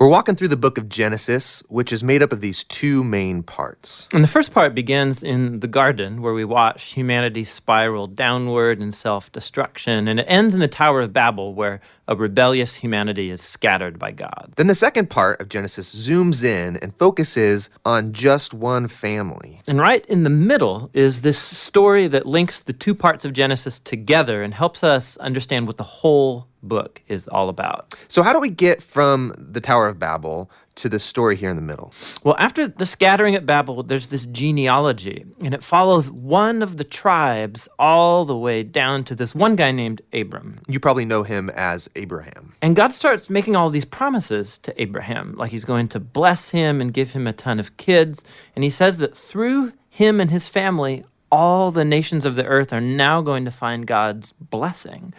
We're walking through the book of Genesis, which is made up of these two main parts. And the first part begins in the garden, where we watch humanity spiral downward in self-destruction, and it ends in the Tower of Babel, where a rebellious humanity is scattered by God. Then the second part of Genesis zooms in and focuses on just one family. And right in the middle is this story that links the two parts of Genesis together and helps us understand what the whole book is all about. So how do we get from the Tower of Babel to the story here in the middle? Well, after the scattering at Babel, there's this genealogy, and it follows one of the tribes all the way down to this one guy named Abram. You probably know him as Abraham. And God starts making all these promises to Abraham, like he's going to bless him and give him a ton of kids. And he says that through him and his family, all the nations of the earth are now going to find God's blessing.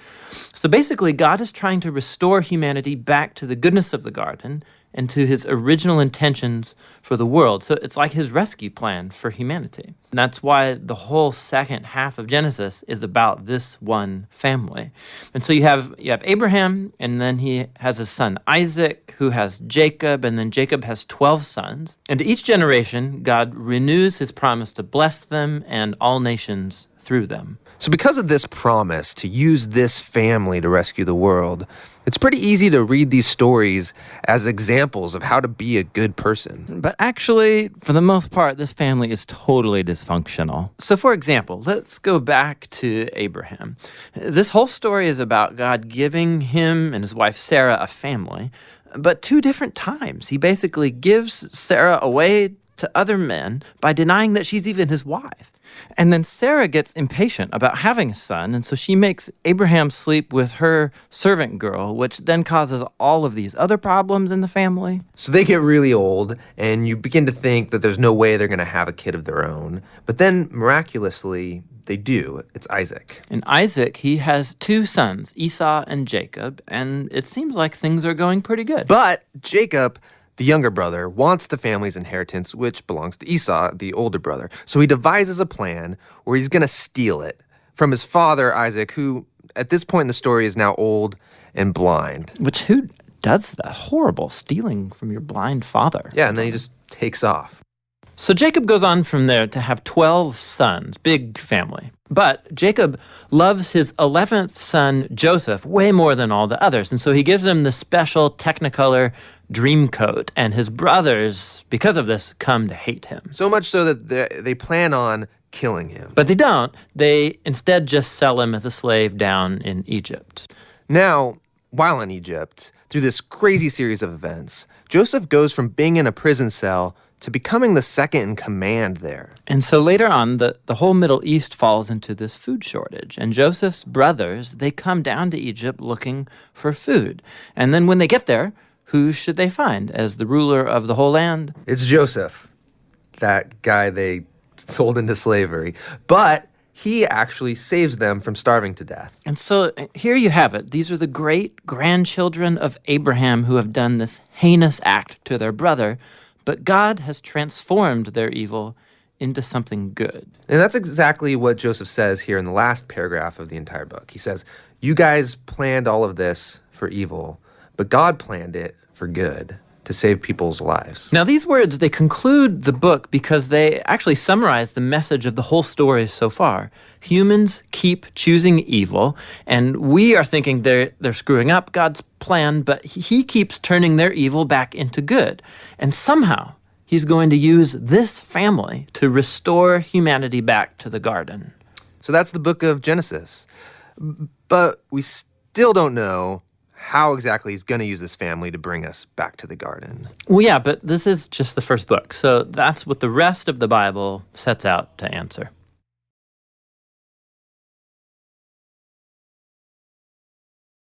So basically, God is trying to restore humanity back to the goodness of the garden and to his original intentions for the world. So it's like his rescue plan for humanity. And that's why the whole second half of Genesis is about this one family. And so you have Abraham, and then he has his son Isaac, who has Jacob, and then Jacob has 12 sons. And to each generation, God renews his promise to bless them and all nations through them. So because of this promise to use this family to rescue the world, it's pretty easy to read these stories as examples of how to be a good person. But actually, for the most part, this family is totally dysfunctional. So for example, let's go back to Abraham. This whole story is about God giving him and his wife Sarah a family, but two different times. He basically gives Sarah away to other men by denying that she's even his wife. And then Sarah gets impatient about having a son, and so she makes Abraham sleep with her servant girl, which then causes all of these other problems in the family. So they get really old, and you begin to think that there's no way they're going to have a kid of their own. But then, miraculously, they do. It's Isaac. And Isaac, he has two sons, Esau and Jacob, and it seems like things are going pretty good. But Jacob, the younger brother, wants the family's inheritance, which belongs to Esau, the older brother. So he devises a plan where he's going to steal it from his father, Isaac, who at this point in the story is now old and blind. Which, who does that? Horrible, stealing from your blind father. Yeah, and then he just takes off. So Jacob goes on from there to have 12 sons, big family. But Jacob loves his 11th son, Joseph, way more than all the others. And so he gives him the special Technicolor dream coat. And his brothers, because of this, come to hate him. So much so that they plan on killing him. But they don't. They instead just sell him as a slave down in Egypt. Now, while in Egypt, through this crazy series of events, Joseph goes from being in a prison cell to becoming the second in command there. And so later on, the whole Middle East falls into this food shortage. And Joseph's brothers, they come down to Egypt looking for food. And then when they get there, who should they find as the ruler of the whole land? It's Joseph, that guy they sold into slavery. But he actually saves them from starving to death. And so here you have it. These are the great-grandchildren of Abraham who have done this heinous act to their brother. But God has transformed their evil into something good. And that's exactly what Joseph says here in the last paragraph of the entire book. He says, you guys planned all of this for evil, but God planned it for good, to save people's lives. Now, these words, they conclude the book because they actually summarize the message of the whole story so far. Humans keep choosing evil, and we are thinking they're screwing up God's plan, but he keeps turning their evil back into good. And somehow, he's going to use this family to restore humanity back to the garden. So that's the book of Genesis. But we still don't know how exactly he's going to use this family to bring us back to the garden. Well, yeah, but this is just the first book, so that's what the rest of the Bible sets out to answer.